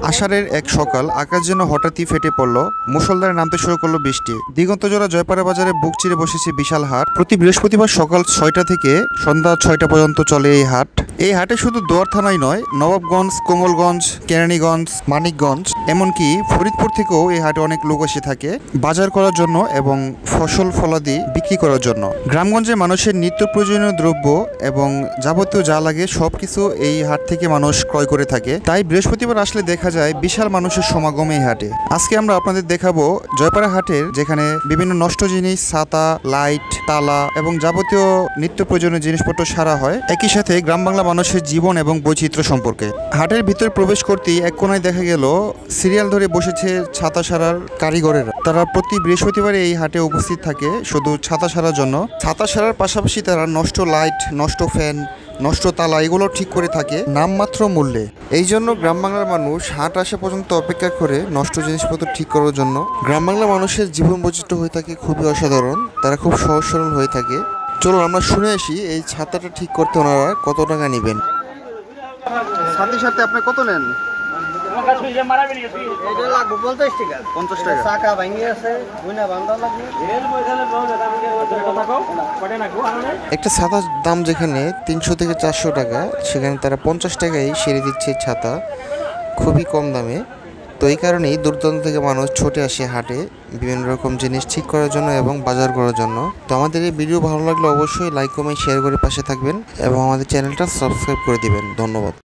আষাঢ়ের এক সকাল আকাশ যেন হঠাৎই ফেটে পড়ল। মুষলধারে নামতে শুরু করলো বৃষ্টি। দিগন্তজোড়া জয়পাড়া বাজারে বুক চিরে বসেছে বিশাল হাট। প্রতি বৃহস্পতিবার সকাল 6টা থেকে সন্ধ্যা 6টা পর্যন্ত চলে এই হাট। এই হাটে শুধু দোয়ার থানায় নয়, নবাবগঞ্জ, কোমলগঞ্জ, কেরানীগঞ্জ, মানিকগঞ্জ, এমনকি ফরিদপুর থেকেও এই হাটে অনেক লোক এসে থাকে বাজার করার জন্য এবং ফসল ফলাদি বিক্রি করার জন্য। গ্রামগঞ্জে মানুষের নিত্য প্রয়োজনীয় দ্রব্য এবং যাবতীয় যা লাগে সবকিছু এই হাট থেকে মানুষ ক্রয় করে থাকে। তাই বৃহস্পতিবার আসলে দেখা যায় বিশাল মানুষের সমাগম এই হাটে। আজকে আমরা আপনাদের দেখাবো জয়পাড়া হাটের, যেখানে বিভিন্ন নষ্ট জিনিস, ছাতা, লাইট, তালা এবং যাবতীয় নিত্য প্রয়োজনীয় জিনিসপত্র সারা হয়। একই সাথে গ্রাম বাংলা মানুষের জীবন এবং বৈচিত্র্য সম্পর্কে। হাটের ভিতরে প্রবেশ করতেই এক কোনায় দেখা গেল সিরিয়াল ধরে বসেছে ছাতা সারার কারিগরেরা। তারা প্রতি বৃহস্পতিবারে এই হাটে উপস্থিত থাকে শুধু ছাতা সারার জন্য। ছাতা সারার পাশাপাশি তারা নষ্ট লাইট, নষ্ট ফ্যান, নষ্ট তালা এগুলো ঠিক করে থাকে নামমাত্র মূল্যে। এই জন্য গ্রাম বাংলার মানুষ হাট আসা পর্যন্ত অপেক্ষা করে নষ্ট জিনিসপত্র ঠিক করার জন্য। গ্রাম বাংলা মানুষের জীবন বৈচিত্র্য হয়ে থাকে খুবই অসাধারণ। তারা খুব সহজ সরল হয়ে থাকে। চলো আমরা শুনে আসি এই ছাতাটা ঠিক করতে ওনারা কত টাকা নেবেন। সাথে সাথে আপনি কত নেন? একটা ছাতার দাম যেখানে 300 থেকে 400 টাকা, সেখানে তারা 50 টাকায় সেরে দিচ্ছে ছাতা, খুবই কম দামে। তো এই কারণেই দূর দূরান্ত থেকে মানুষ ছুটে আসে হাটে বিভিন্ন রকম জিনিস ঠিক করার জন্য এবং বাজার করার জন্য। তো আমাদের এই ভিডিও ভালো লাগলে অবশ্যই লাইক, কমেন্ট, শেয়ার করে পাশে থাকবেন এবং আমাদের চ্যানেলটা সাবস্ক্রাইব করে দিবেন। ধন্যবাদ।